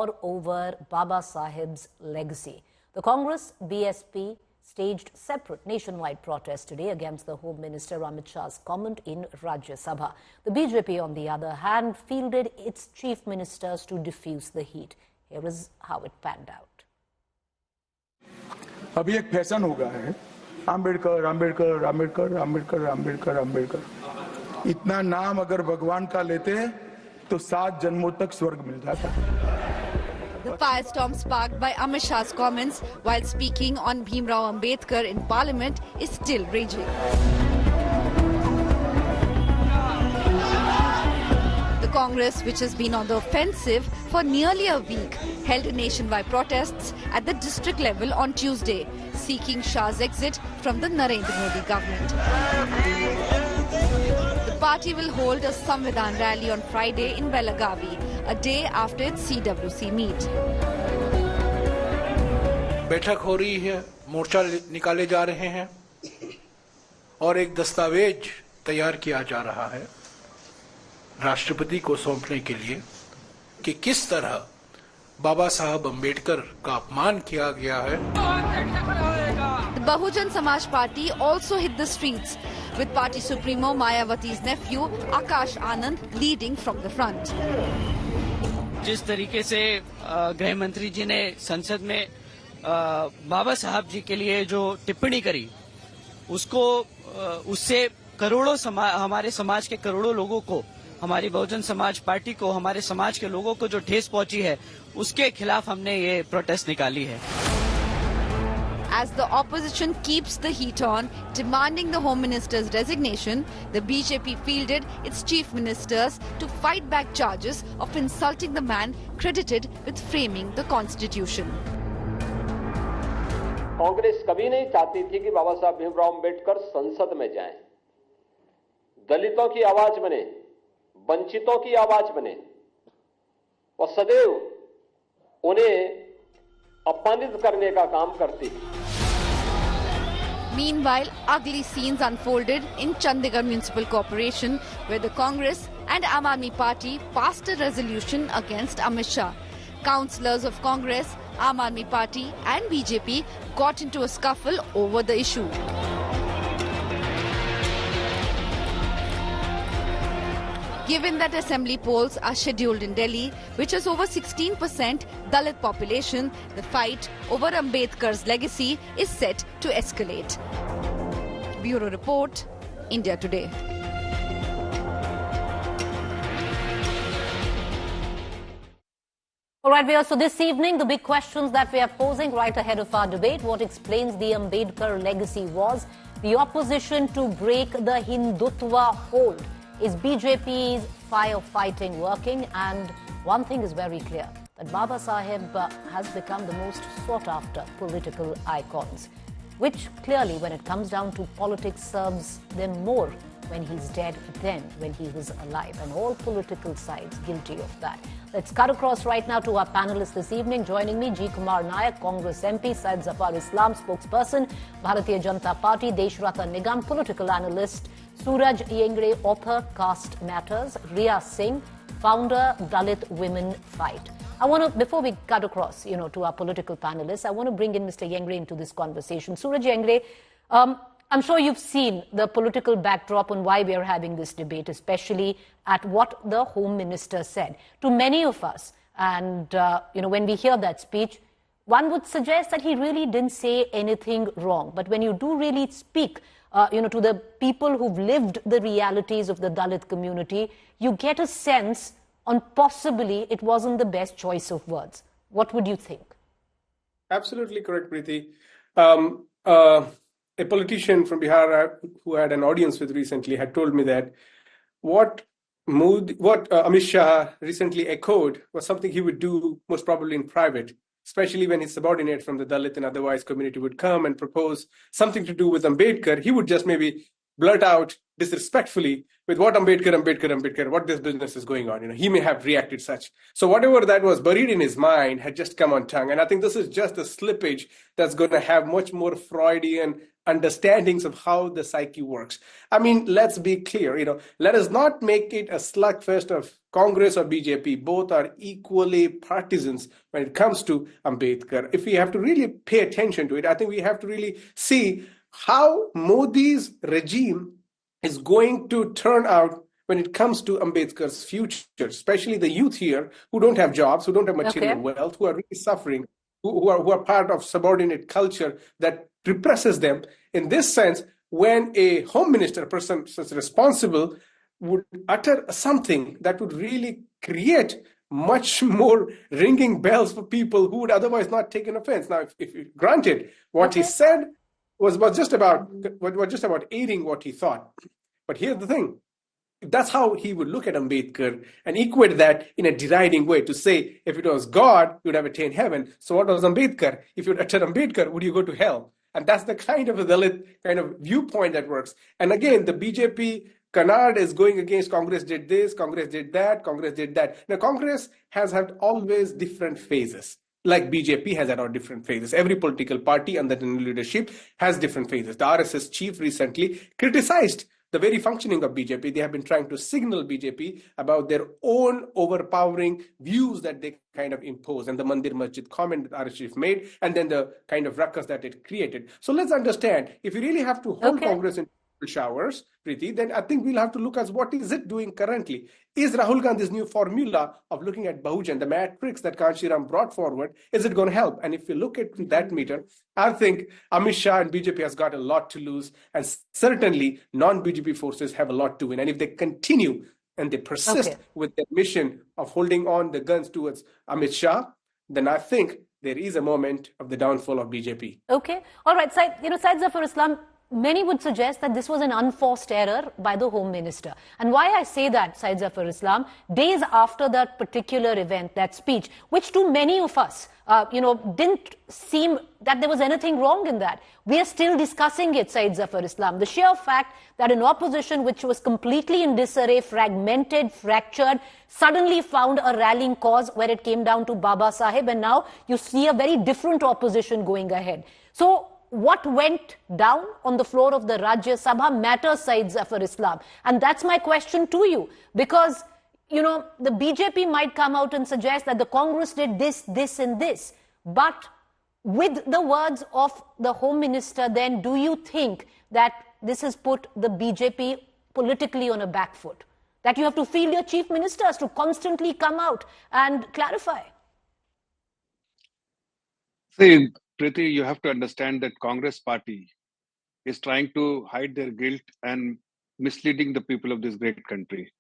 war over Baba Saheb's legacy. The Congress BSP staged separate nationwide protests today against the Home Minister Amit Shah's comment in Rajya Sabha. The BJP, on the other hand, fielded its chief ministers to diffuse the heat. Here is how it panned out. अभी एक fashion हो गया है आम्बेडकर आम्बेडकर आम्बेडकर आम्बेडकर आम्बेडकर आम्बेडकर इतना नाम अगर भगवान का लेते तो 7 जन्मों तक स्वर्ग मिल जाता. The firestorm sparked by Amit Shah's comments while speaking on Bhimrao Ambedkar in Parliament is still raging. The Congress, which has been on the offensive for nearly a week, held nationwide protests at the district level on Tuesday, seeking Shah's exit from the Narendra Modi government. The party will hold a Samvidhan rally on Friday in Belagavi, a day after its CWC meet. बैठक हो रही है, मोर्चा निकाले जा रहे हैं और एक दस्तावेज तैयार किया जा रहा है राष्ट्रपति को सौंपने के लिए कि किस तरह बाबा साहब अम्बेडकर का अपमान किया गया है. The Bahujan Samaj Party also hit the streets, with party supremo Mayawati's nephew Akash Anand leading from the front. जिस तरीके से गृह मंत्री जी ने संसद में बाबा साहब जी के लिए जो टिप्पणी करी, उससे करोड़ों हमारे समाज के करोड़ों लोगों को, हमारी बहुजन समाज पार्टी को, हमारे समाज के लोगों को जो ठेस पहुंची है, उसके खिलाफ हमने ये प्रोटेस्ट निकाली है. As the opposition keeps the heat on, demanding the Home Minister's resignation, the BJP fielded its chief ministers to fight back charges of insulting the man credited with framing the constitution. Congress कभी नहीं चाहती थी कि बाबा साहब भीमराव अंबेडकर संसद में जाएं, दलितों की आवाज बने, वंचितों की आवाज बने और सदैव उन्हें अपमानित करने का काम करती. Meanwhile, ugly scenes unfolded in Chandigarh Municipal Corporation, where the Congress and Aam Aadmi Party passed a resolution against Amit Shah. Councillors of Congress, Aam Aadmi Party and BJP got into a scuffle over the issue. Given that assembly polls are scheduled in Delhi, which has over 16% Dalit population, the fight over Ambedkar's legacy is set to escalate. Bureau Report, India Today. All right, viewers, so this evening, the big questions that we are posing right ahead of our debate, what explains the Ambedkar legacy was the opposition to break the Hindutva hold. Is BJP's firefighting working? And one thing is very clear, that Baba Saheb has become the most sought-after political icons, which clearly, when it comes down to politics, serves them more when he's dead than when he was alive. And all political sides guilty of that. Let's cut across right now to our panelists this evening. Joining me, G. Kumar Nayak, Congress MP, Syed Zafar Islam, spokesperson, Bharatiya Janata Party, Deshrata Nigam, political analyst, Suraj Yengre, author, Caste Matters, Riya Singh, founder, Dalit Women Fight. I want to, before we cut across, to our political panelists, I want to bring in Mr. Yengre into this conversation. Suraj Yengre, I'm sure you've seen the political backdrop on why we are having this debate, especially at what the Home Minister said. To many of us, and, when we hear that speech, one would suggest that he really didn't say anything wrong. But when you do really speak, to the people who've lived the realities of the Dalit community, you get a sense on possibly it wasn't the best choice of words. What would you think? Absolutely correct, Preeti. A politician from Bihar who had an audience with recently had told me that what Amit Shah recently echoed was something he would do most probably in private, especially when his subordinate from the Dalit and otherwise community would come and propose something to do with Ambedkar. He would just maybe blurt out disrespectfully with what Ambedkar, what this business is going on. He may have reacted such. So whatever that was buried in his mind had just come on tongue. And I think this is just a slippage that's going to have much more Freudian understandings of how the psyche works. I mean, let's be clear, let us not make it a slugfest of Congress or BJP. Both are equally partisans when it comes to Ambedkar. If we have to really pay attention to it, I think we have to really see how Modi's regime is going to turn out when it comes to Ambedkar's future, especially the youth here who don't have jobs, who don't have material wealth, who are really suffering, who are part of subordinate culture that represses them. In this sense, when a home minister, a person such responsible, would utter something that would really create much more ringing bells for people who would otherwise not take an offense. Now, if granted, what he said was just about aiding what he thought. But here's the thing. That's how he would look at Ambedkar and equate that in a deriding way to say, if it was God, you would have attained heaven. So what was Ambedkar? If you would utter Ambedkar, would you go to hell? And that's the kind of a Dalit kind of viewpoint that works. And again, the BJP canard is going against Congress did this, Congress did that, Congress did that. Now, Congress has had always different phases. Like BJP has had our different phases. Every political party under the new leadership has different phases. The RSS chief recently criticized the very functioning of BJP. They have been trying to signal BJP about their own overpowering views that they kind of impose, and the Mandir Masjid comment that RSS chief made, and then the kind of ruckus that it created. So let's understand, if you really have to hold Congress in showers, Preeti, then I think we'll have to look at what is it doing currently. Is Rahul Gandhi's new formula of looking at Bahujan, the matrix that Kanshiram brought forward, is it going to help? And if you look at that meter, I think Amit Shah and BJP has got a lot to lose, and certainly non-BJP forces have a lot to win. And if they continue and they persist with their mission of holding on the guns towards Amit Shah, then I think there is a moment of the downfall of BJP. Okay. All right. Syed Zafar Islam, many would suggest that this was an unforced error by the Home Minister. And why I say that, Syed Zafar Islam, days after that particular event, that speech, which to many of us, didn't seem that there was anything wrong in that. We are still discussing it, Syed Zafar Islam. The sheer fact that an opposition which was completely in disarray, fragmented, fractured, suddenly found a rallying cause where it came down to Baba Sahib, and now you see a very different opposition going ahead. So, what went down on the floor of the Rajya Sabha matters, Syed Zafar Islam. And that's my question to you. Because, the BJP might come out and suggest that the Congress did this, this and this. But with the words of the Home Minister, then do you think that this has put the BJP politically on a back foot? That you have to feel your chief ministers to constantly come out and clarify? See, Preeti, you have to understand that Congress party is trying to hide their guilt and misleading the people of this great country.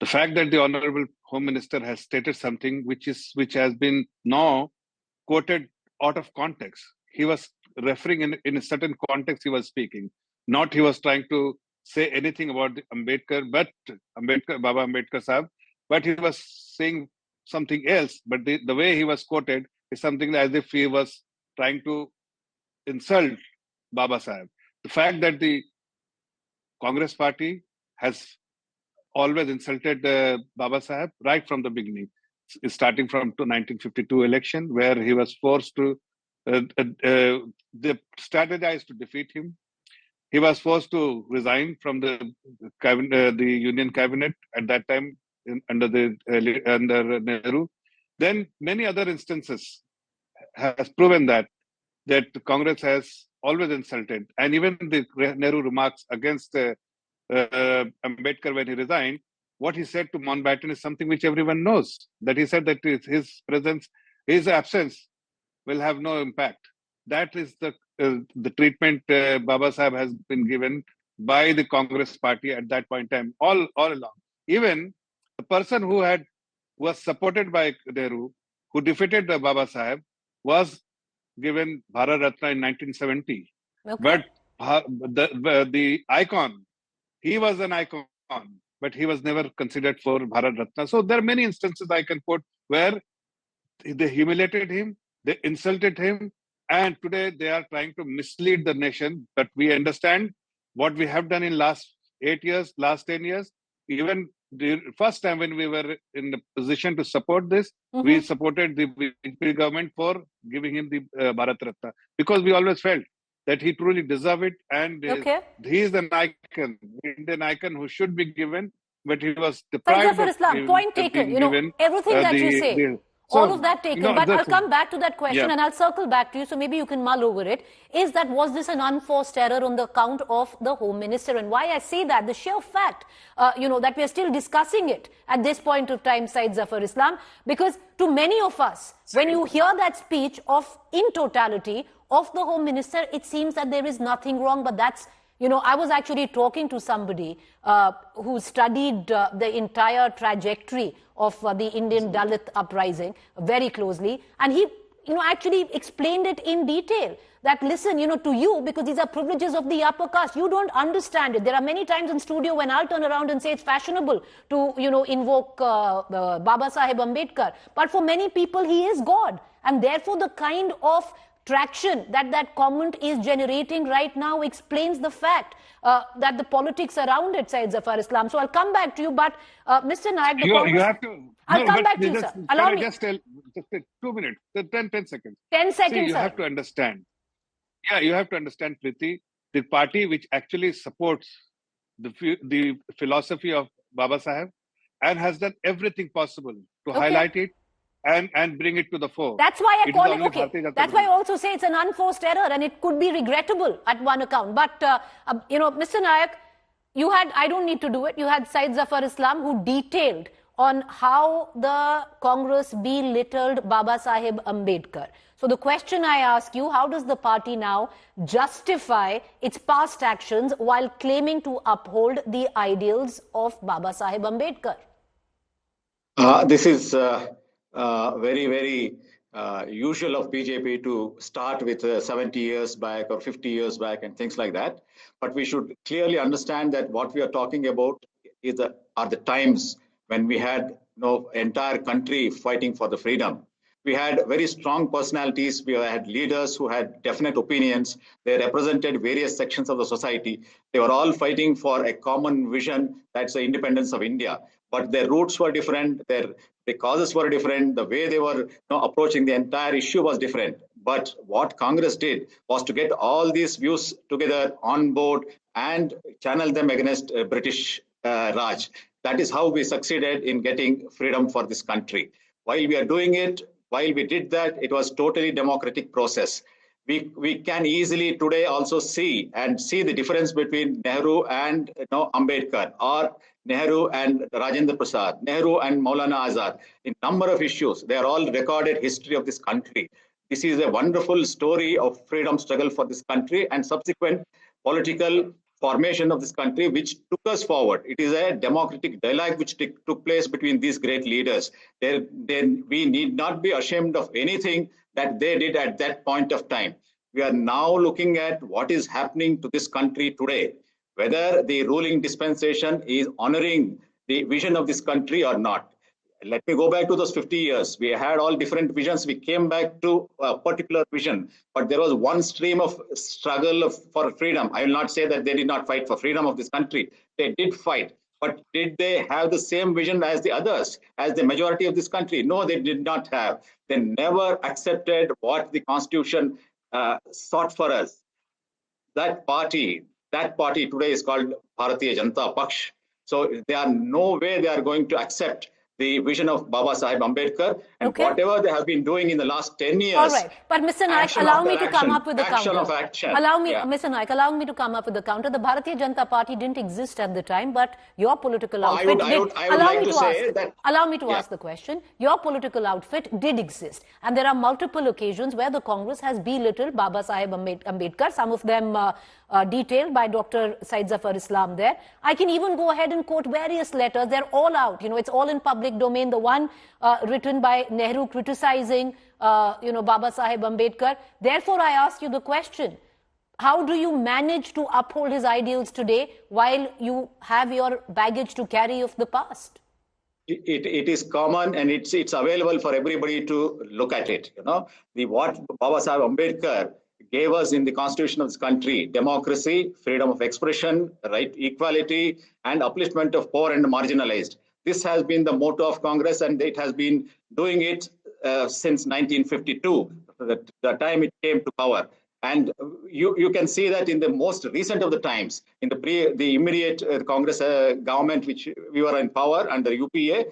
The fact that the Honorable Home Minister has stated something which has been now quoted out of context. He was referring in a certain context he was speaking. Not he was trying to say anything about the Baba Ambedkar Sahib, but he was saying something else. But the way he was quoted is something as if he was trying to insult Baba Sahib. The fact that the Congress party has always insulted Baba Sahib right from the beginning, starting from 1952 election, where he was forced to strategize to defeat him. He was forced to resign from the Union cabinet at that time under Nehru. Then many other instances has proven that Congress has always insulted, and even the Nehru remarks against Ambedkar when he resigned, what he said to Mountbatten is something which everyone knows. That he said that his presence, his absence, will have no impact. That is the treatment Baba Sahib has been given by the Congress party at that point in time, all along. Even the person who was supported by Nehru, who defeated Baba Sahib, was given Bharat Ratna in 1970. Okay. But the icon, he was an icon, but he was never considered for Bharat Ratna. So there are many instances I can quote where they humiliated him, they insulted him, and today they are trying to mislead the nation. But we understand what we have done in last 8 years, last 10 years, even the first time when we were in the position to support this, we supported the BJP government for giving him the Bharat Ratna, because we always felt that he truly deserved it, and he is an icon, Indian icon who should be given, but he was deprived of Islam, point taken. You know, everything that you say. All of that taken, but I'll come back to that question and I'll circle back to you, so maybe you can mull over it. Is that, was this an unforced error on the account of the Home Minister? And why I say that, the sheer fact, you know, that we are still discussing it at this point of time, Syed Zafar Islam, because to many of us, when you hear that speech of, in totality, of the Home Minister, it seems that there is nothing wrong, but that's, you know, I was actually talking to somebody who studied the entire trajectory of the Indian Dalit uprising very closely. And he, you know, actually explained it in detail. That, listen, you know, to you, because these are privileges of the upper caste, you don't understand it. There are many times in studio when I'll turn around and say it's fashionable to, you know, invoke Baba Saheb Ambedkar. But for many people, he is God. And therefore, the kind of traction that comment is generating right now explains the fact that the politics around it, Syed Zafar Islam. So I'll come back to you, but Mr. Nayak, you have to. I'll come back to you, sir. Allow me. Just 2 minutes, 10 seconds. 10 seconds, See, you sir. have to understand. Yeah, you have to understand, Preeti, the party which actually supports the philosophy of Baba Saheb and has done everything possible to highlight it and bring it to the fore. That's why I call it, that's why I also say it's an unforced error and it could be regrettable at one account. But, you know, Mr. Nayak, you had, I don't need to do it, you had Syed Zafar Islam who detailed on how the Congress belittled Baba Saheb Ambedkar. So the question I ask you, how does the party now justify its past actions while claiming to uphold the ideals of Baba Saheb Ambedkar? This is very, very usual of BJP to start with 70 years back or 50 years back and things like that. But we should clearly understand that what we are talking about are the times when we had entire country fighting for the freedom. We had very strong personalities. We had leaders who had definite opinions. They represented various sections of the society. They were all fighting for a common vision, that's the independence of India. But their roots were different. The causes were different. The way they were approaching the entire issue was different. But what Congress did was to get all these views together on board and channel them against British Raj. That is how we succeeded in getting freedom for this country. While we are doing it, while we did that, it was totally democratic process. We can easily today also see the difference between Nehru and Ambedkar, or Nehru and Rajendra Prasad, Nehru and Maulana Azad. In number of issues, they are all recorded history of this country. This is a wonderful story of freedom struggle for this country and subsequent political formation of this country, which took us forward. It is a democratic dialogue which took place between these great leaders. Then we need not be ashamed of anything that they did at that point of time. We are now looking at what is happening to this country today, whether the ruling dispensation is honoring the vision of this country or not. Let me go back to those 50 years. We had all different visions. We came back to a particular vision, but there was one stream of struggle for freedom. I will not say that they did not fight for freedom of this country. They did fight, but did they have the same vision as the others, as the majority of this country? No, they did not have. They never accepted what the Constitution sought for us. That party today is called Bharatiya Janata Paksh. So there are no way they are going to accept the vision of Baba Saheb Ambedkar and whatever they have been doing in the last 10 years. All right. But Mr. Naik, allow me to come up with the counter. Action of action. Allow me, Mr. Naik, allow me to come up with the counter. The Bharatiya Janata Party didn't exist at the time, but your political outfit did. Allow me to ask the question. Your political outfit did exist. And there are multiple occasions where the Congress has belittled Baba Saheb Ambedkar, some of them detailed by Dr. Syed Zafar Islam there. I can even go ahead and quote various letters. They're all out. You know, it's all in public domain. The one written by Nehru criticizing, Baba Saheb Ambedkar. Therefore, I ask you the question, how do you manage to uphold his ideals today while you have your baggage to carry of the past? It is common and it's available for everybody to look at it. What Baba Saheb Ambedkar gave us in the constitution of this country democracy, freedom of expression, right, equality, and upliftment of poor and marginalized. This has been the motto of Congress, and it has been doing it since 1952, the time it came to power. And you can see that in the most recent of the times, in the immediate Congress government, which we were in power under UPA,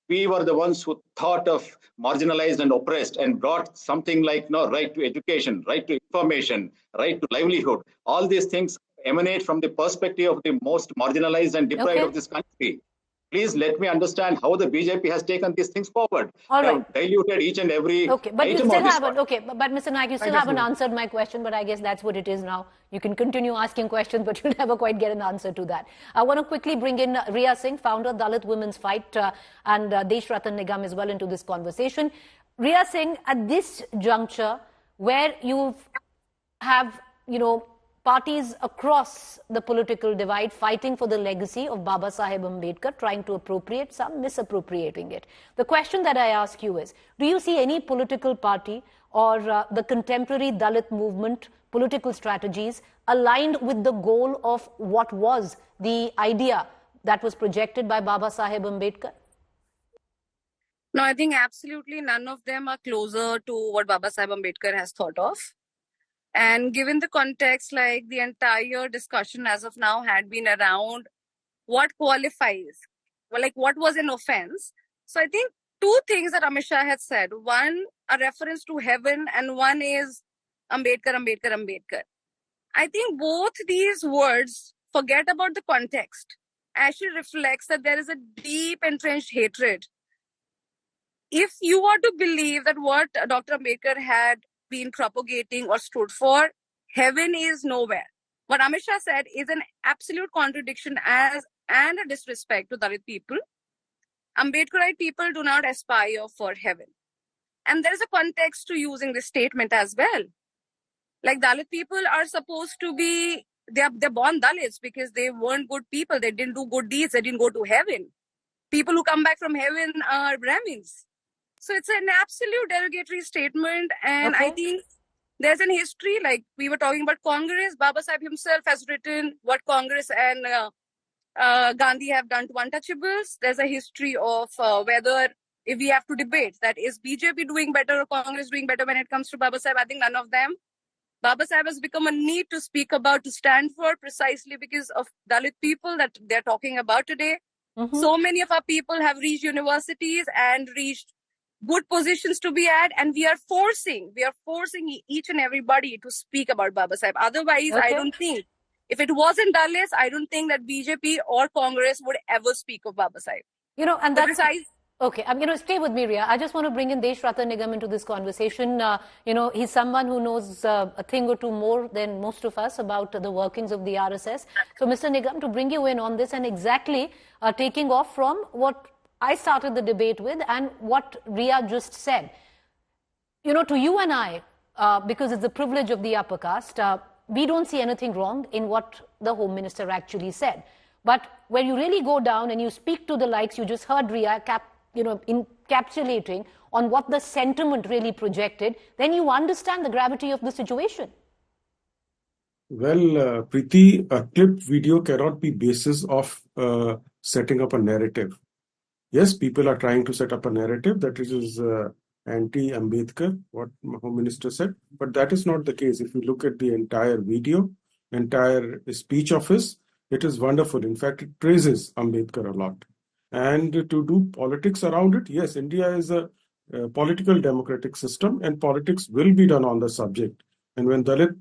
we were the ones who thought of marginalized and oppressed and brought something like right to education, right to information, right to livelihood. All these things emanate from the perspective of the most marginalized and deprived of this country. Please let me understand how the BJP has taken these things forward. All right. Diluted each and every but you item still of this haven't. Okay, but Mr. Naik, you still haven't answered my question, but I guess that's what it is now. You can continue asking questions, but you'll never quite get an answer to that. I want to quickly bring in Riya Singh, founder Dalit Women's Fight, and Desh Ratan Nigam as well into this conversation. Riya Singh, at this juncture, where you have, parties across the political divide fighting for the legacy of Baba Saheb Ambedkar, trying to appropriate, some misappropriating it. The question that I ask you is, do you see any political party or the contemporary Dalit movement political strategies aligned with the goal of what was the idea that was projected by Baba Saheb Ambedkar? No, I think absolutely none of them are closer to what Baba Saheb Ambedkar has thought of. And given the context, like the entire discussion as of now had been around what qualifies, like what was an offense. So I think two things that Amit Shah had said. One, a reference to heaven, and one is Ambedkar, Ambedkar, Ambedkar. I think both these words, forget about the context, actually reflects that there is a deep entrenched hatred. If you are to believe that what Dr. Ambedkar had been propagating or stood for, heaven is nowhere. What Amit Shah said is an absolute contradiction and a disrespect to Dalit people. Ambedkarite people do not aspire for heaven. And there is a context to using this statement as well. Like Dalit people are supposed to be, they're born Dalits because they weren't good people. They didn't do good deeds. They didn't go to heaven. People who come back from heaven are Brahmins. So it's an absolute derogatory statement. And I think there's an history, like we were talking about Congress. Baba Saheb himself has written what Congress and Gandhi have done to untouchables. There's a history of whether, if we have to debate, that is BJP doing better or Congress doing better when it comes to Baba Saheb. I think none of them. Baba Saheb has become a need to speak about, to stand for, precisely because of Dalit people that they're talking about today. So many of our people have reached universities and reached good positions to be at, and we are forcing each and everybody to speak about Baba Saheb. Otherwise, I don't think, if it wasn't Dalits, I don't think that BJP or Congress would ever speak of Baba Saheb. And that's... Okay, I'm going to stay with me, Riya. I just want to bring in Desh Ratan Nigam into this conversation. He's someone who knows a thing or two more than most of us about the workings of the RSS. So, Mr. Nigam, to bring you in on this and exactly taking off from what I started the debate with and what Riya just said. To you and I, because it's the privilege of the upper caste, we don't see anything wrong in what the Home Minister actually said. But when you really go down and you speak to the likes, you just heard Riya encapsulating on what the sentiment really projected, then you understand the gravity of the situation. Well, Preeti, a clip video cannot be basis of setting up a narrative. Yes, people are trying to set up a narrative that is anti-Ambedkar, what Home Minister said, but that is not the case. If you look at the entire video, entire speech of his, it is wonderful. In fact, it praises Ambedkar a lot. And to do politics around it, yes, India is a political democratic system and politics will be done on the subject. And when Dalit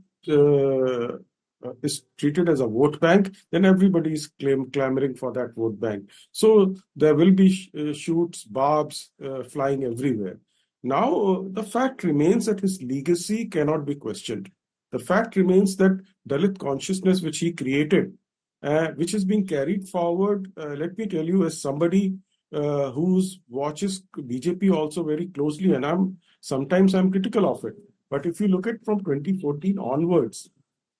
is treated as a vote bank, then everybody is clamoring for that vote bank. So there will be shoots, barbs flying everywhere. Now, the fact remains that his legacy cannot be questioned. The fact remains that Dalit consciousness which he created, which is being carried forward, let me tell you, as somebody who watches BJP also very closely, and sometimes I'm critical of it. But if you look at from 2014 onwards,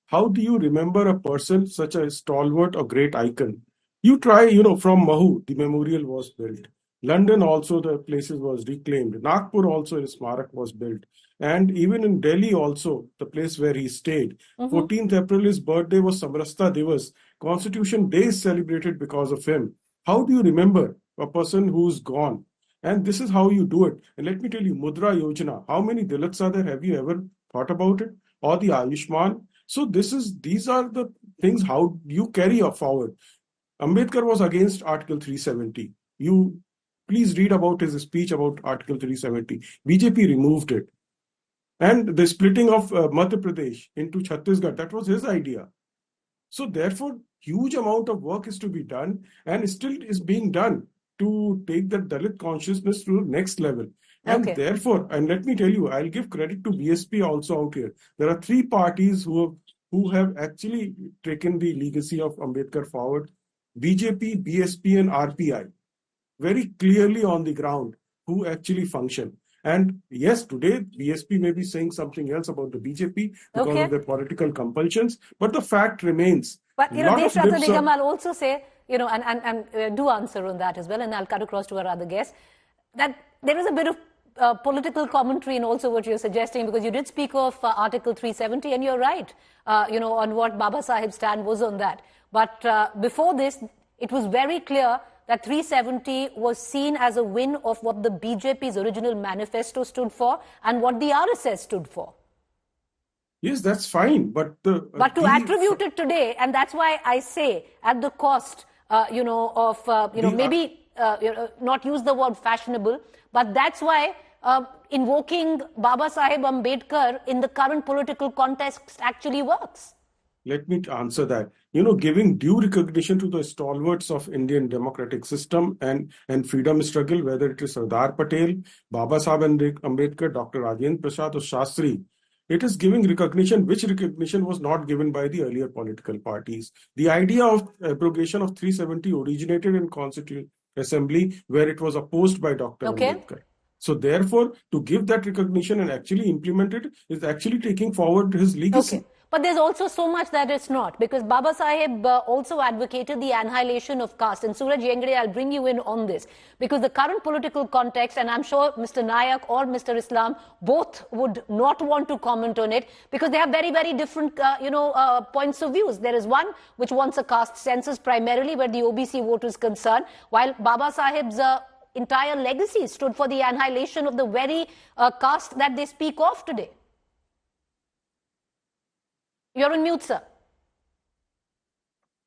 how do you remember a person such a stalwart or great icon? You try, from Mahu, the memorial was built. London also, the places was reclaimed. Nagpur also, his smarak was built. And even in Delhi also, the place where he stayed. 14th April, his birthday was Samrasta Divas. Constitution Day is celebrated because of him. How do you remember a person who's gone? And this is how you do it. And let me tell you, Mudra Yojana, how many Dalits are there? Have you ever thought about it? Or the Ayushman? So these are the things how you carry forward. Ambedkar was against Article 370. You please read about his speech about Article 370. BJP removed it. And the splitting of Madhya Pradesh into Chhattisgarh, that was his idea. So therefore, huge amount of work is to be done and still is being done to take the Dalit consciousness to the next level. And therefore, and let me tell you, I'll give credit to BSP also out here. There are three parties who have actually taken the legacy of Ambedkar forward. BJP, BSP and RPI. Very clearly on the ground who actually function. And yes, today BSP may be saying something else about the BJP because of their political compulsions, but the fact remains. But Deshrata Nigam, I'll also say, and do answer on that as well, and I'll cut across to our other guest, that there is a bit of political commentary in also what you're suggesting, because you did speak of Article 370, and you're right, on what Baba Sahib's stand was on that. But before this, it was very clear that 370 was seen as a win of what the BJP's original manifesto stood for and what the RSS stood for. Yes, that's fine, but to attribute it today, and that's why I say at the cost, maybe not use the word fashionable, but that's why invoking Baba Sahib Ambedkar in the current political context actually works. Let me answer that. Giving due recognition to the stalwarts of Indian democratic system and freedom struggle, whether it is Sardar Patel, Baba Sahib Ambedkar, Dr. Rajendra Prasad or Shastri, it is giving recognition, which recognition was not given by the earlier political parties. The idea of abrogation of 370 originated in Constituent Assembly, where it was opposed by Dr. Ambedkar. So therefore, to give that recognition and actually implement it is actually taking forward his legacy. But there's also so much that it's not, because Baba Sahib also advocated the annihilation of caste. And Suraj Yengade, I'll bring you in on this, because the current political context, and I'm sure Mr. Nayak or Mr. Islam both would not want to comment on it, because they have very, very different, points of views. There is one which wants a caste census primarily where the OBC vote is concerned, while Baba Sahib's entire legacy stood for the annihilation of the very caste that they speak of today. You're on mute, sir.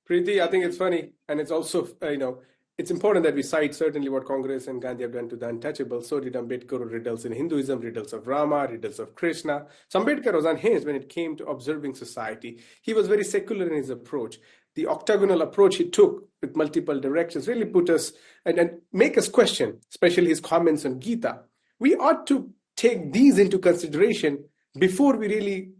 Preeti, I think it's funny, and it's also, it's important that we cite certainly what Congress and Gandhi have done to the untouchable. So did Ambedkar, riddles in Hinduism, riddles of Rama, riddles of Krishna. So Ambedkar was unhinged when it came to observing society. He was very secular in his approach. The octagonal approach he took with multiple directions really put us and make us question, especially his comments on Gita. We ought to take these into consideration before we really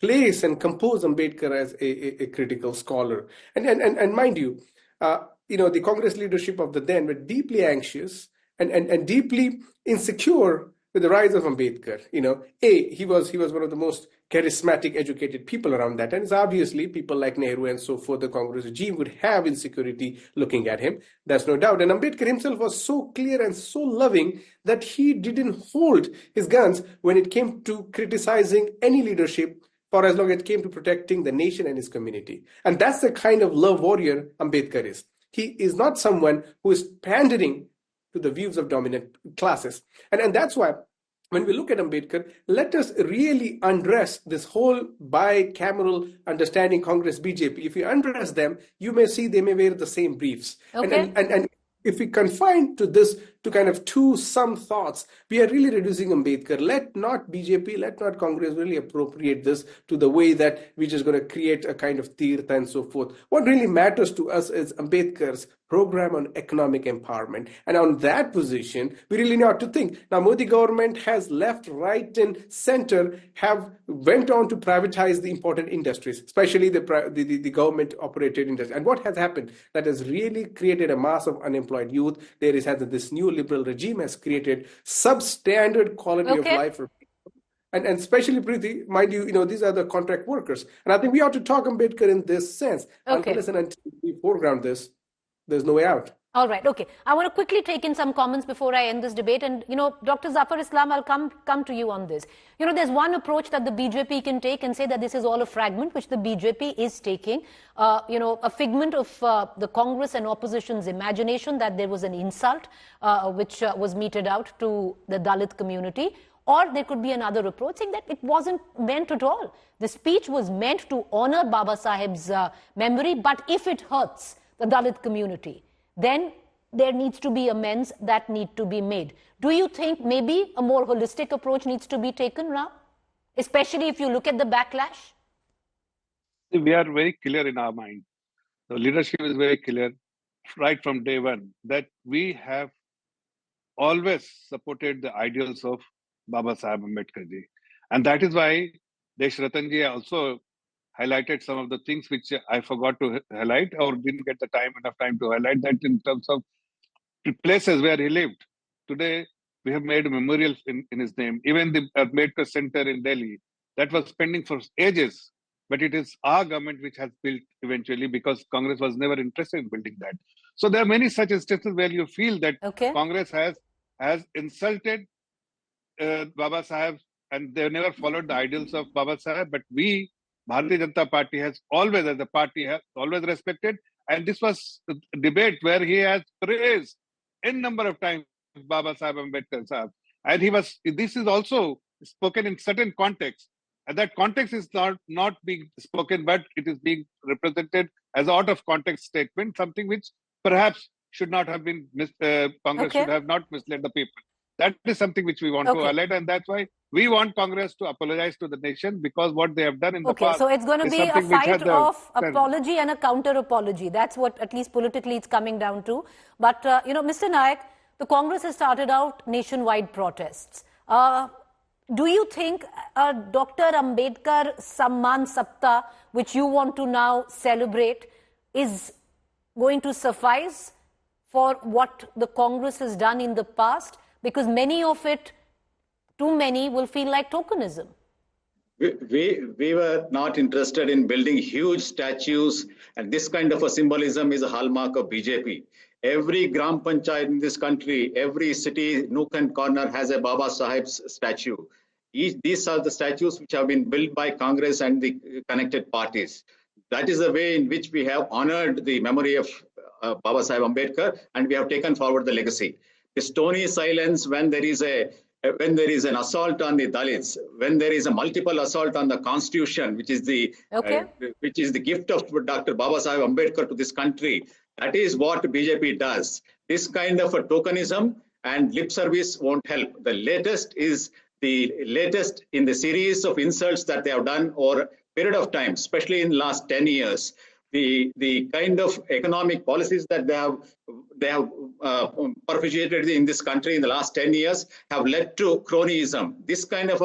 place and compose Ambedkar as a critical scholar. And mind you, the Congress leadership of the then were deeply anxious and deeply insecure with the rise of Ambedkar. He was one of the most charismatic, educated people around that. And it's obviously people like Nehru and so forth, the Congress regime would have insecurity looking at him. That's no doubt. And Ambedkar himself was so clear and so loving that he didn't hold his guns when it came to criticizing any leadership for as long as it came to protecting the nation and his community. And that's the kind of love warrior Ambedkar is. He is not someone who is pandering to the views of dominant classes. And that's why when we look at Ambedkar, let us really undress this whole bicameral understanding Congress BJP. If you undress them, you may see they may wear the same briefs. And if we confine to this to kind of some thoughts, we are really reducing Ambedkar. Let not BJP, let not Congress really appropriate this to the way that we're just going to create a kind of tirtha and so forth. What really matters to us is Ambedkar's program on economic empowerment. And on that position, we really know what to think. Now, Modi government has left, right, and center have went on to privatize the important industries, especially the government-operated industry. And what has happened? That has really created a mass of unemployed youth. There is this new liberal regime has created substandard quality of life for people. And especially, Preeti, mind you, these are the contract workers. And I think we ought to talk Ambedkar in this sense. Unless and until we foreground this, there's no way out. All right, okay. I want to quickly take in some comments before I end this debate. And, Dr. Zafar Islam, I'll come to you on this. There's one approach that the BJP can take and say that this is all a fragment, which the BJP is taking. A figment of the Congress and opposition's imagination that there was an insult which was meted out to the Dalit community. Or there could be another approach saying that it wasn't meant at all. The speech was meant to honor Baba Saheb's memory, but if it hurts the Dalit community, then there needs to be amends that need to be made. Do you think maybe a more holistic approach needs to be taken now? Especially if you look at the backlash? We are very clear in our mind. The leadership is very clear right from day one that we have always supported the ideals of Baba Saheb Ambedkar ji. And that is why Desh Ratan ji also highlighted some of the things which I forgot to highlight or didn't get enough time to highlight, that in terms of places where he lived. Today, we have made a memorial in his name. Even the Ambedkar Center in Delhi, that was pending for ages. But it is our government which has built eventually, because Congress was never interested in building that. So there are many such instances where you feel that Congress has insulted Baba Saheb, and they have never followed the ideals of Baba Saheb. But we, Bharatiya Janata Party, has always respected. And this was a debate where he has praised n number of times Baba Saheb Ambedkar Saheb. And this is also spoken in certain context. And that context is not being spoken, but it is being represented as out of context statement, something which perhaps should not have been, Congress should have not misled the people. That is something which we want to highlight, and that's why we want Congress to apologize to the nation, because what they have done in the past. So it's going to be a fight of apology and a counter-apology. That's what, at least politically, it's coming down to. But, Mr. Nayak, the Congress has started out nationwide protests. Do you think Dr. Ambedkar Samman Saptah, which you want to now celebrate, is going to suffice for what the Congress has done in the past? Because many of it, too many, will feel like tokenism. We were not interested in building huge statues, and this kind of a symbolism is a hallmark of BJP. Every Gram Panchayat in this country, every city, nook and corner has a Baba Saheb's statue. These are the statues which have been built by Congress and the connected parties. That is the way in which we have honored the memory of Baba Saheb Ambedkar, and we have taken forward the legacy. The stony silence when there is an assault on the Dalits, when there is a multiple assault on the Constitution, which is the gift of Dr. Baba Saheb Ambedkar to this country. That is what BJP does. This kind of a tokenism and lip service won't help. The latest in the series of insults that they have done over a period of time, especially in the last 10 years. The kind of economic policies that they have perpetuated in this country in the last 10 years have led to cronyism. This kind of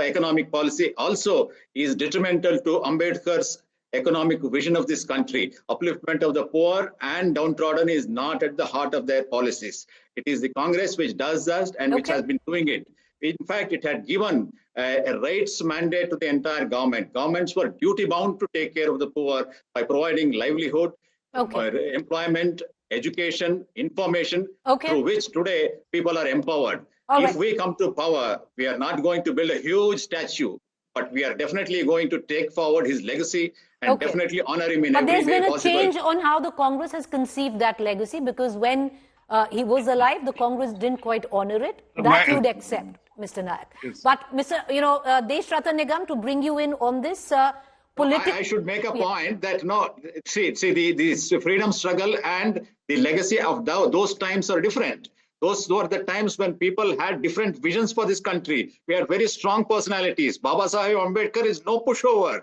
economic policy also is detrimental to Ambedkar's economic vision of this country. Upliftment of the poor and downtrodden is not at the heart of their policies. It is the Congress which does that and which has been doing it. In fact, it had given a rights mandate to the entire government. Governments were duty-bound to take care of the poor by providing livelihood, employment, education, information, through which today people are empowered. If we come to power, we are not going to build a huge statue, but we are definitely going to take forward his legacy and definitely honor him in every way possible. But there's been a change on how the Congress has conceived that legacy, because when he was alive, the Congress didn't quite honor it. That you'd accept, Mr. Nayak. Yes. But, Desh Ratan Nigam, to bring you in on this, I should make a point that the freedom struggle and the legacy of those times are different. Those were the times when people had different visions for this country. We had very strong personalities. Baba Saheb Ambedkar is no pushover.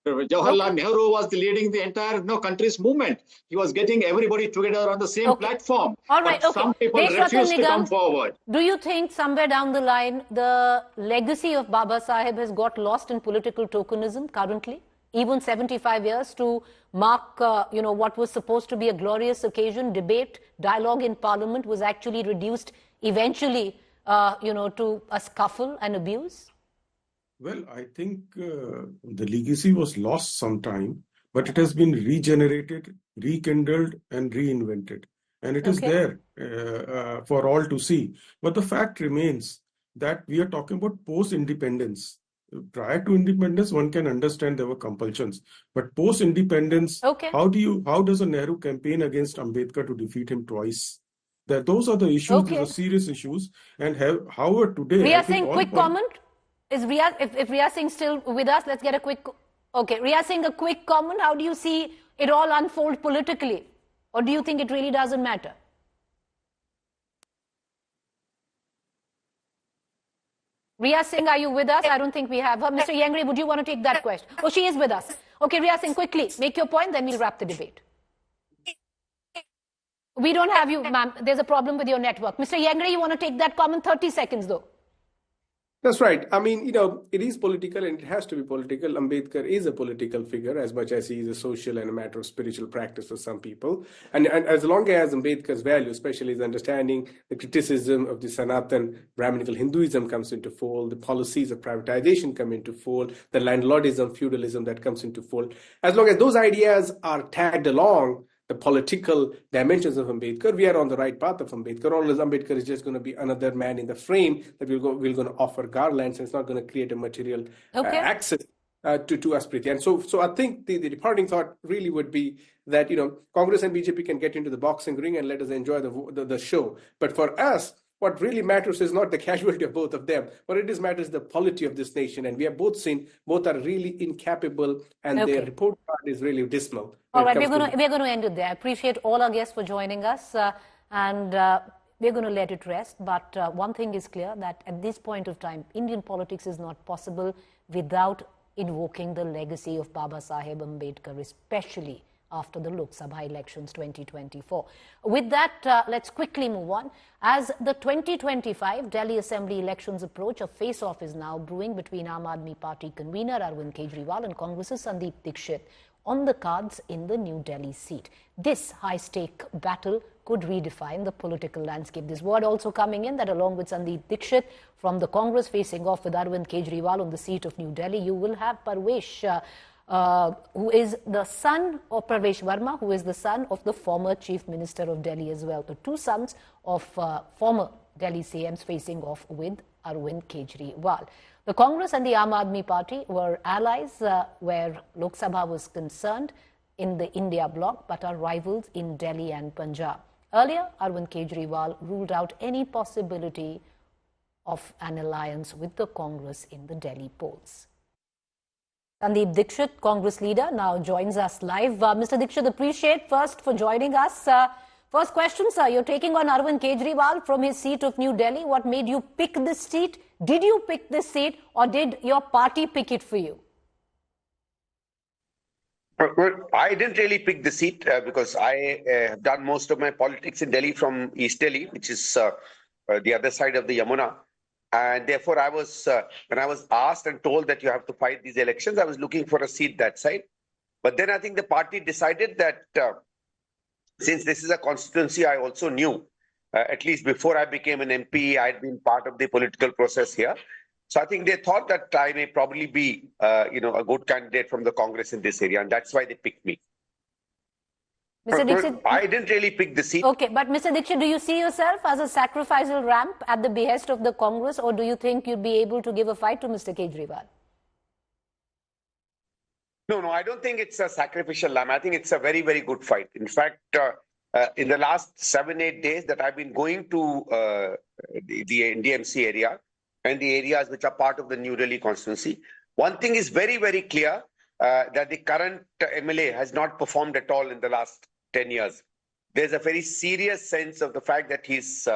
Jawaharlal Nehru was leading the entire country's movement. He was getting everybody together on the same platform. All right, Some people refused to come forward. Do you think somewhere down the line, the legacy of Baba Saheb has got lost in political tokenism currently? Even 75 years to mark, what was supposed to be a glorious occasion, debate, dialogue in Parliament was actually reduced eventually, to a scuffle and abuse? Well, I think the legacy was lost sometime, but it has been regenerated, rekindled, and reinvented. and it is there for all to see. But the fact remains that we are talking about post-independence. Prior to independence, one can understand there were compulsions, but post-independence, how does a Nehru campaign against Ambedkar to defeat him twice? Those are the issues. These are serious issues, and however today, Riya Singh, quick comment. Is Riya, if Riya Singh still with us, let's get a quick. Okay, Riya Singh, a quick comment. How do you see it all unfold politically, or do you think it really doesn't matter? Riya Singh, are you with us? I don't think we have her. Mr. Yengri, would you want to take that question? Oh, she is with us. Okay, Riya Singh, quickly, make your point, then we'll wrap the debate. We don't have you, ma'am. There's a problem with your network. Mr. Yengri, you want to take that comment? 30 seconds, though. That's right. I mean, it is political and it has to be political. Ambedkar is a political figure as much as he is a social and a matter of spiritual practice for some people. And as long as Ambedkar's value, especially his understanding, the criticism of the Sanatan Brahminical Hinduism comes into fold, the policies of privatization come into fold, the landlordism, feudalism that comes into fold. As long as those ideas are tagged along the political dimensions of Ambedkar, we are on the right path of Ambedkar. Or Ambedkar is just going to be another man in the frame that we're going to offer garlands, and it's not going to create a material access to us, Preeti. And so I think the departing thought really would be that Congress and BJP can get into the boxing ring and let us enjoy the show. But for us, what really matters is not the casualty of both of them. What it is matters is the polity of this nation. And we have both seen both are really incapable, and their report card is really dismal. All right, we're going to end it there. I appreciate all our guests for joining us, and we're going to let it rest. But one thing is clear, that at this point of time, Indian politics is not possible without invoking the legacy of Baba Saheb Ambedkar, especially after the Lok Sabha elections 2024. With that, let's quickly move on. As the 2025 Delhi Assembly elections approach, a face-off is now brewing between Aam Aadmi Party convener Arvind Kejriwal and Congress's Sandeep Dixit on the cards in the New Delhi seat. This high-stake battle could redefine the political landscape. This word also coming in that along with Sandeep Dixit from the Congress facing off with Arvind Kejriwal on the seat of New Delhi, you will have Parvesh, who is the son of Parvesh Verma, who is the son of the former Chief Minister of Delhi as well. The two sons of former Delhi CMs facing off with Arvind Kejriwal. The Congress and the Aam Aadmi Party were allies where Lok Sabha was concerned in the India bloc, but are rivals in Delhi and Punjab. Earlier, Arvind Kejriwal ruled out any possibility of an alliance with the Congress in the Delhi polls. Sandeep Dixit, Congress leader, now joins us live. Mr. Dixit, appreciate first for joining us. First question, sir. You're taking on Arvind Kejriwal from his seat of New Delhi. What made you pick this seat? Did you pick this seat, or did your party pick it for you? Well, I didn't really pick the seat because I have done most of my politics in Delhi from East Delhi, which is the other side of the Yamuna. And therefore, I was when I was asked and told that you have to fight these elections, I was looking for a seat that side. But then I think the party decided that since this is a constituency, I also knew, at least before I became an MP, I had been part of the political process here. So I think they thought that I may probably be, a good candidate from the Congress in this area, and that's why they picked me. Mr. Dixit, I didn't really pick the seat. Okay, but Mr. Dixit, do you see yourself as a sacrificial ramp at the behest of the Congress, or do you think you'd be able to give a fight to Mr. Kejriwal? No, I don't think it's a sacrificial lamb. I think it's a very, very good fight. In fact, in the last 7-8 days that I've been going to the NDMC area and the areas which are part of the New Delhi constituency, one thing is very, very clear, that the current MLA has not performed at all in the last 10 years. There's a very serious sense of the fact that he's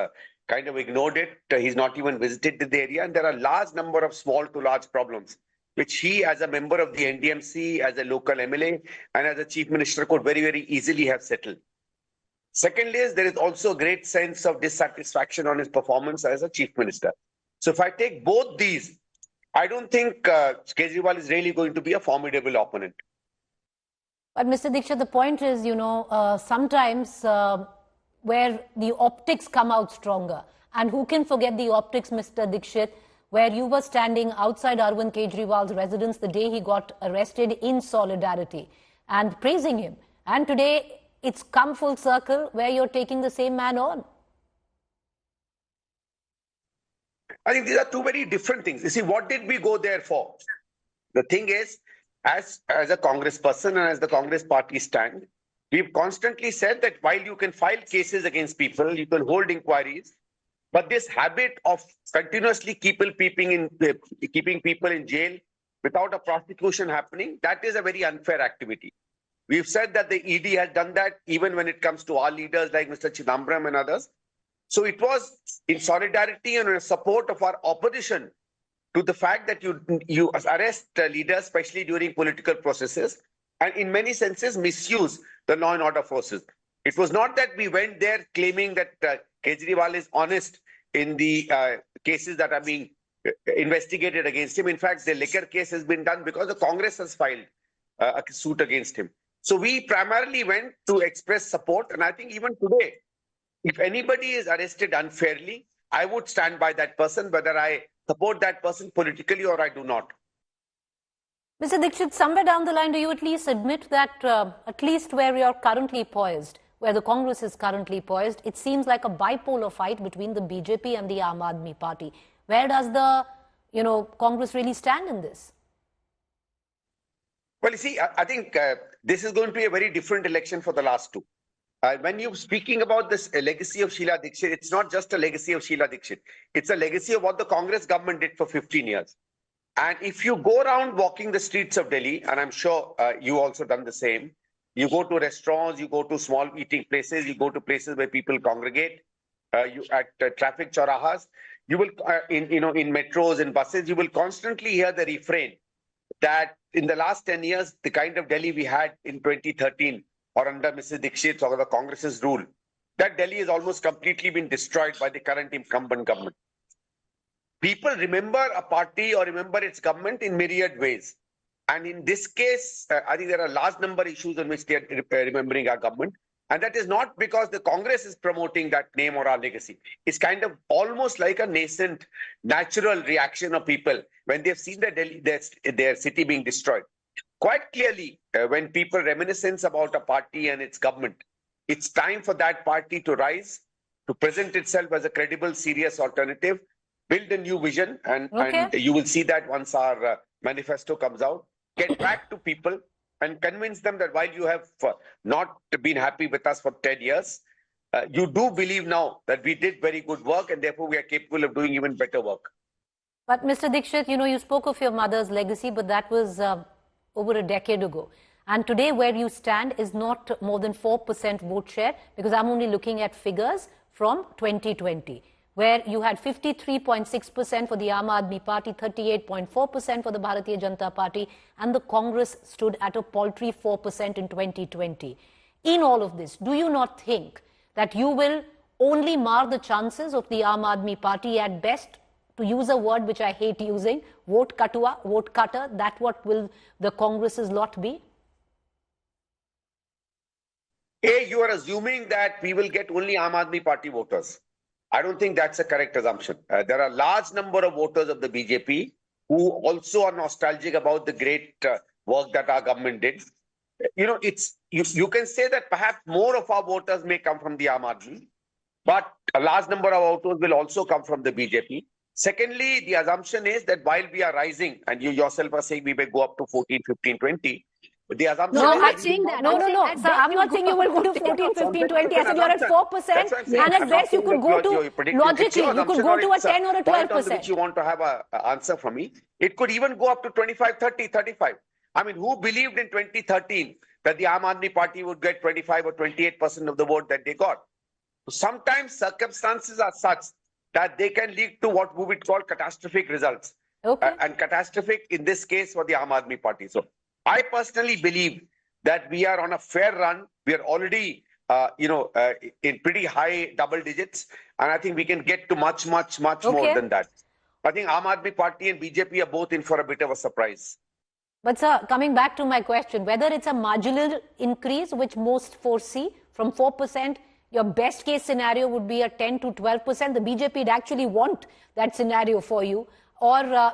kind of ignored it. He's not even visited the area. And there are a large number of small to large problems, which he, as a member of the NDMC, as a local MLA, and as a chief minister, could very, very easily have settled. Secondly, there is also a great sense of dissatisfaction on his performance as a chief minister. So if I take both these, I don't think Kejriwal is really going to be a formidable opponent. But Mr. Dixit, the point is, sometimes where the optics come out stronger. And who can forget the optics, Mr. Dixit, where you were standing outside Arvind Kejriwal's residence the day he got arrested in solidarity and praising him. And today, it's come full circle where you're taking the same man on? I think these are two very different things. You see, what did we go there for? The thing is, as a Congress person and as the Congress party stand, we've constantly said that while you can file cases against people, you can hold inquiries, but this habit of continuously keeping people in jail without a prosecution happening, that is a very unfair activity. We've said that the ED has done that even when it comes to our leaders like Mr. Chidambaram and others. So it was in solidarity and in support of our opposition to the fact that you arrest leaders, especially during political processes, and in many senses misuse the law and order forces. It was not that we went there claiming that Kejriwal is honest in the cases that are being investigated against him. In fact, the liquor case has been done because the Congress has filed a suit against him. So we primarily went to express support, and I think even today, if anybody is arrested unfairly, I would stand by that person, whether I support that person politically or I do not. Mr. Dixit, somewhere down the line, do you at least admit that at least where you're currently poised, where the Congress is currently poised, it seems like a bipolar fight between the BJP and the Aam Aadmi Party. Where does the, Congress really stand in this? Well, you see, I think this is going to be a very different election for the last two. When you're speaking about this legacy of Sheila Dixit, it's not just a legacy of Sheila Dixit. It's a legacy of what the Congress government did for 15 years. And if you go around walking the streets of Delhi, and I'm sure you also done the same, you go to restaurants, you go to small eating places, you go to places where people congregate, you at traffic chaurahas, you will, in metros and buses, you will constantly hear the refrain that in the last 10 years, the kind of Delhi we had in 2013, or under Mrs. Dixit or the Congress's rule, that Delhi has almost completely been destroyed by the current incumbent government. People remember a party or remember its government in myriad ways. And in this case, I think there are a large number of issues on which they are remembering our government. And that is not because the Congress is promoting that name or our legacy. It's kind of almost like a nascent, natural reaction of people when they've seen their city being destroyed. Quite clearly, when people reminiscence about a party and its government, it's time for that party to rise, to present itself as a credible, serious alternative, build a new vision, and you will see that once our manifesto comes out, get back to people and convince them that while you have not been happy with us for 10 years, you do believe now that we did very good work and therefore we are capable of doing even better work. But Mr. Dixit, you spoke of your mother's legacy, but that was over a decade ago. And today where you stand is not more than 4% vote share, because I'm only looking at figures from 2020, where you had 53.6% for the Aam Aadmi Party, 38.4% for the Bharatiya Janata Party, and the Congress stood at a paltry 4% in 2020. In all of this, do you not think that you will only mar the chances of the Aam Aadmi Party at best? To use a word which I hate using, vote katua, vote cutter, that what will the Congress's lot be? You are assuming that we will get only Aam Aadmi Party voters. I don't think that's a correct assumption. There are a large number of voters of the BJP who also are nostalgic about the great work that our government did. You can say that perhaps more of our voters may come from the Aam Aadmi, but a large number of voters will also come from the BJP. Secondly, the assumption is that while we are rising, and you yourself are saying we may go up to 14, 15, 20, the assumption no, is I'm not saying that. No. Sir, I'm not saying you will go to 14, 15, 20. I said you're at 4%, and at best you could go to, logically, you could go to a 10 or a 12%. Which you want to have an answer from me. It could even go up to 25, 30, 35. I mean, who believed in 2013 that the Aam Aadmi Party would get 25 or 28% of the vote that they got? Sometimes circumstances are such that they can lead to what we would call catastrophic results. And catastrophic in this case for the Aam Aadmi Party. So I personally believe that we are on a fair run. We are already, in pretty high double digits. And I think we can get to much more than that. I think Aam Aadmi Party and BJP are both in for a bit of a surprise. But sir, coming back to my question, whether it's a marginal increase, which most foresee from 4%, your best case scenario would be a 10 to 12%. The BJP would actually want that scenario for you. Or,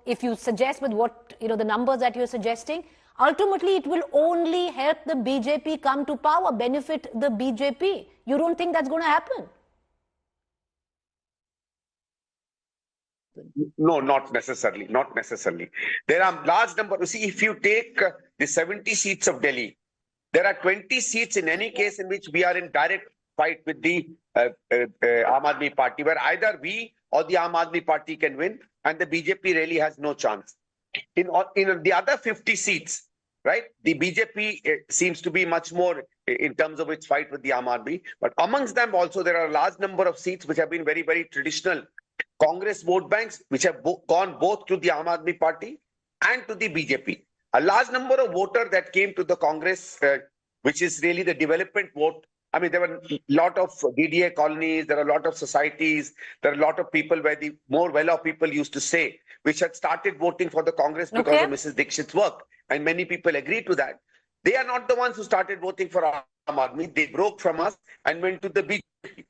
if you suggest with what, the numbers that you're suggesting, ultimately it will only help the BJP come to power, benefit the BJP. You don't think that's going to happen? No, not necessarily. Not necessarily. There are large number. See, if you take the 70 seats of Delhi, there are 20 seats in any case in which we are in direct fight with the Aam Aadmi Party, where either we or the Aam Aadmi Party can win, and the BJP really has no chance. In the other 50 seats, right, the BJP seems to be much more in terms of its fight with the Aam Aadmi. But amongst them also, there are a large number of seats which have been very, very traditional Congress vote banks, which have gone both to the Aam Aadmi Party and to the BJP. A large number of voters that came to the Congress, which is really the development vote. I mean, there were a lot of DDA colonies, there are a lot of societies, there are a lot of people where the more well-off people used to say, which had started voting for the Congress because of Mrs. Dixit's work. And many people agree to that. They are not the ones who started voting for Aam Aadmi. They broke from us and went to the BJP.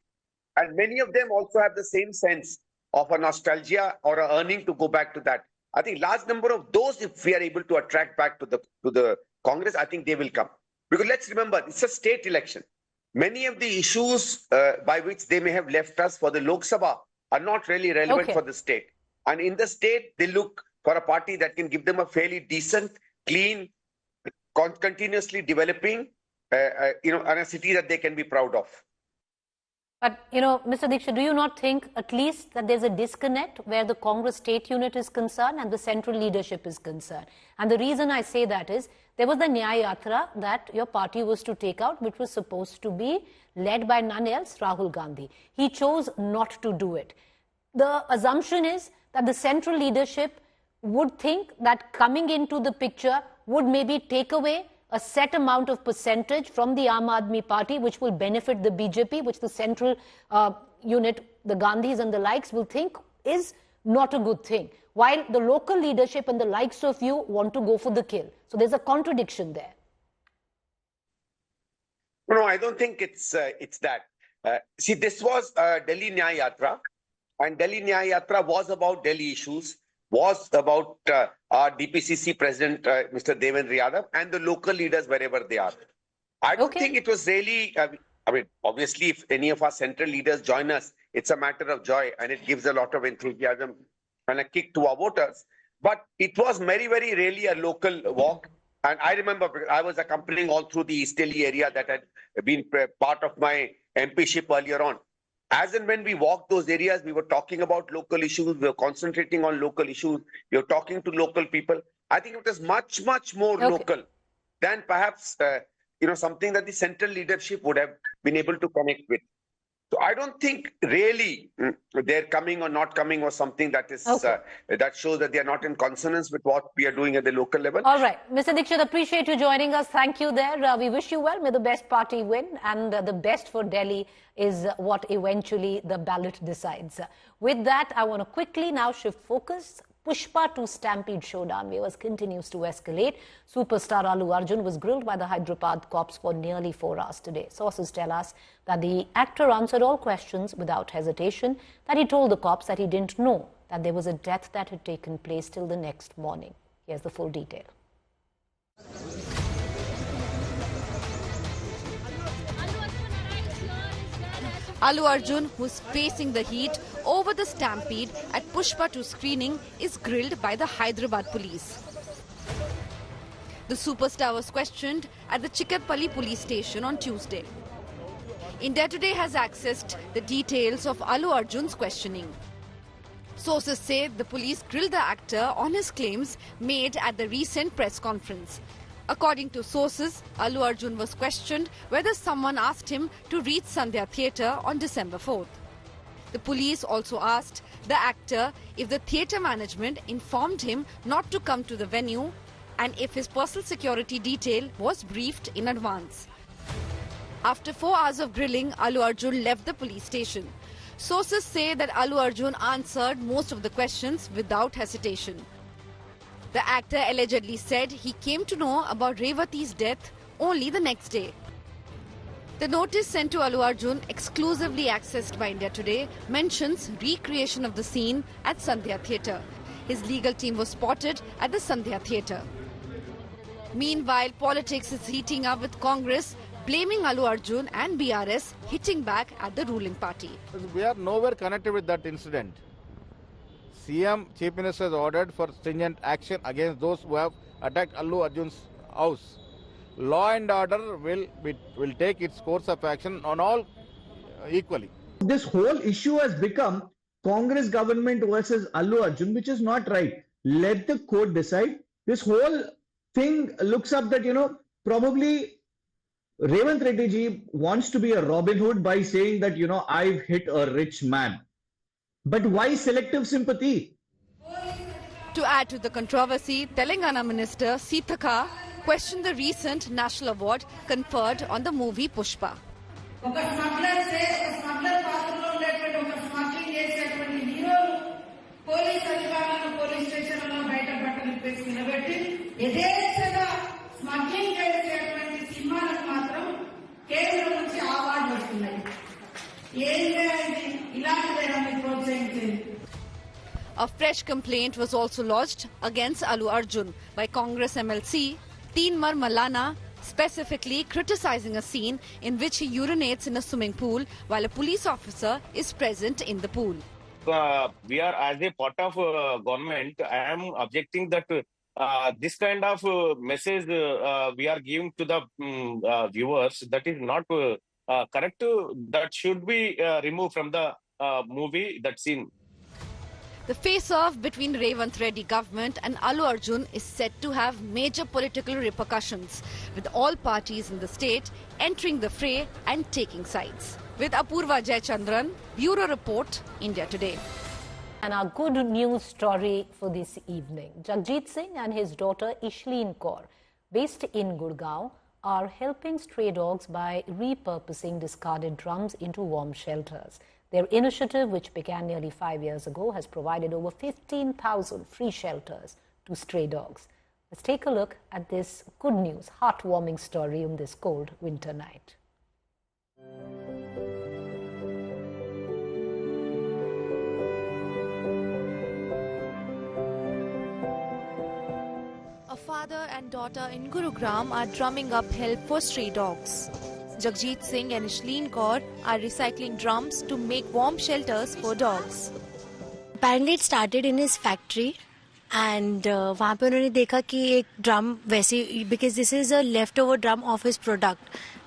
And many of them also have the same sense of a nostalgia or a yearning to go back to that. I think large number of those, if we are able to attract back to the Congress, I think they will come. Because let's remember, it's a state election. Many of the issues by which they may have left us for the Lok Sabha are not really relevant for the state. And in the state, they look for a party that can give them a fairly decent, clean, continuously developing, and a city that they can be proud of. But, Mr. Dixit, do you not think at least that there's a disconnect where the Congress state unit is concerned and the central leadership is concerned? And the reason I say that is, there was the Nyaya Yatra that your party was to take out, which was supposed to be led by none else, Rahul Gandhi. He chose not to do it. The assumption is that the central leadership would think that coming into the picture would maybe take away a set amount of percentage from the Aam Aadmi Party, which will benefit the BJP, which the central unit, the Gandhis and the likes, will think is not a good thing. While the local leadership and the likes of you want to go for the kill. So there's a contradiction there. No, I don't think it's that. See, this was Delhi Nyaya Yatra, and Delhi Nyaya Yatra was about Delhi issues, was about our DPCC president, Mr. Devendra Yadav, and the local leaders wherever they are. I don't think it was really, I mean, obviously, if any of our central leaders join us, it's a matter of joy, and it gives a lot of enthusiasm and a kick to our voters. But it was very, very really a local walk. And I remember I was accompanying all through the East Delhi area that had been part of my MPship earlier on. As and when we walked those areas, we were talking about local issues. We were concentrating on local issues. We were talking to local people. I think it was much, much more local than perhaps, something that the central leadership would have been able to connect with. So I don't think really they're coming or not coming or something that is that shows that they are not in consonance with what we are doing at the local level. All right. Mr. Dixit, appreciate you joining us. Thank you there. We wish you well. May the best party win. And the best for Delhi is what eventually the ballot decides. With that, I want to quickly now shift focus. Pushpa to Stampede showdown continues to escalate. Superstar Allu Arjun was grilled by the Hyderabad cops for nearly 4 hours today. Sources tell us that the actor answered all questions without hesitation, that he told the cops that he didn't know that there was a death that had taken place till the next morning. Here's the full detail. Allu Arjun, who's facing the heat over the stampede at Pushpa 2 screening, is grilled by the Hyderabad police. The superstar was questioned at the Chikatpalli police station on Tuesday. India Today has accessed the details of Allu Arjun's questioning. Sources say the police grilled the actor on his claims made at the recent press conference. According to sources, Allu Arjun was questioned whether someone asked him to reach Sandhya Theatre on December 4th. The police also asked the actor if the theatre management informed him not to come to the venue and if his personal security detail was briefed in advance. After 4 hours of grilling, Allu Arjun left the police station. Sources say that Allu Arjun answered most of the questions without hesitation. The actor allegedly said he came to know about Revati's death only the next day. The notice sent to Allu Arjun, exclusively accessed by India Today, mentions recreation of the scene at Sandhya Theatre. His legal team was spotted at the Sandhya Theatre. Meanwhile, politics is heating up with Congress blaming Allu Arjun and BRS hitting back at the ruling party. We are nowhere connected with that incident. CM Chief Minister has ordered for stringent action against those who have attacked Allu Arjun's house. Law and order will take its course of action on all equally. This whole issue has become Congress government versus Allu Arjun, which is not right. Let the court decide. This whole thing looks up that, probably Revanth Reddy ji wants to be a Robin Hood by saying that, I've hit a rich man. But why selective sympathy? To add to the controversy, Telangana Minister Sithaka questioned the recent national award conferred on the movie Pushpa. A fresh complaint was also lodged against Allu Arjun by Congress MLC Teenmar Malana, specifically criticizing a scene in which he urinates in a swimming pool while a police officer is present in the pool. We are, as a part of government, I am objecting that this kind of message we are giving to the viewers, that is not correct. That should be removed from the movie, that scene. The face-off between Revanth Reddy government and Allu Arjun is set to have major political repercussions, with all parties in the state entering the fray and taking sides. With Apurva Jayachandran, Bureau Report, India Today. And our good news story for this evening. Jagjit Singh and his daughter Ishleen Kaur, based in Gurgaon, are helping stray dogs by repurposing discarded drums into warm shelters. Their initiative, which began nearly 5 years ago, has provided over 15,000 free shelters to stray dogs. Let's take a look at this good news, heartwarming story on this cold winter night. A father and daughter in Gurugram are drumming up help for stray dogs. Jagjit Singh and Ishleen Kaur are recycling drums to make warm shelters for dogs. Apparently it started in his factory and वहाँ पे उन्होंने देखा कि एक drum वैसे, because this is a leftover drum of his product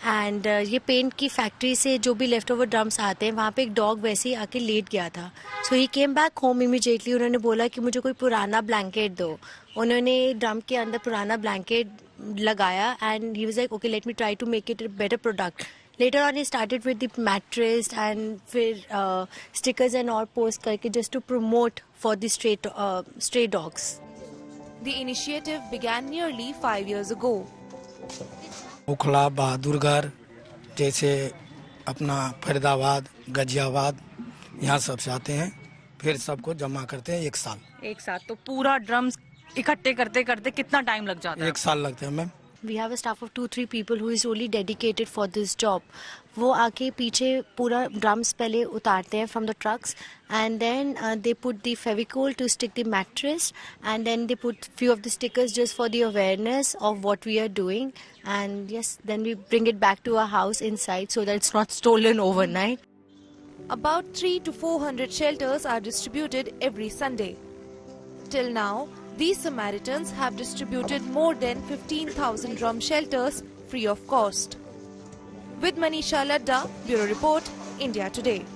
and ये paint की factory से जो भी leftover drums आते हैं वहाँ पे एक डॉग वैसे ही आके लेट गया था. So he came back home immediately. उन्होंने बोला कि मुझे कोई पुराना ब्लैंकेट दो. उन्होंने ड्रम के अंदर पुराना ब्लैंकेट लगाया and he was like, okay, let me try to make it a better product. Later on he started with the mattress and फिर stickers and all post करके just to promote for the stray dogs. The initiative began nearly 5 years ago. उखला Bahadurgarh जैसे अपना फरीदाबाद गाजियाबाद यहाँ सब से आते हैं, फिर सबको जमा करते हैं एक साथ. तो पूरा ड्रम्स इकट्ठे करते करते कितना टाइम लग जाता है? 1 साल लगते हैं ma'am. We have a staff of 2-3 people who is only dedicated for this job. वो आके पीछे पूरा drums पहले उतारते हैं from the trucks and then they put the fevicol to stick the mattress and then they put few of the stickers just for the awareness of what we are doing and yes, then we bring it back to our house inside so that it's not stolen overnight. About 300 to 400 shelters are distributed every Sunday. Till now, these Samaritans have distributed more than 15,000 drum shelters free of cost. With Manisha Ladda, Bureau Report, India Today.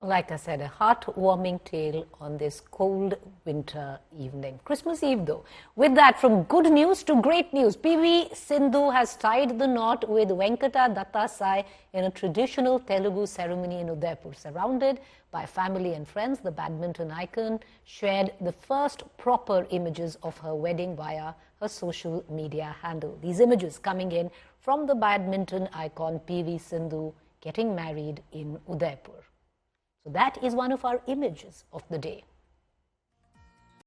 Like I said, a heartwarming tale on this cold winter evening. Christmas Eve though. With that, from good news to great news, PV Sindhu has tied the knot with Venkata Dattasai in a traditional Telugu ceremony in Udaipur. Surrounded by family and friends, the badminton icon shared the first proper images of her wedding via her social media handle. These images coming in from the badminton icon PV Sindhu getting married in Udaipur. So that is one of our images of the day.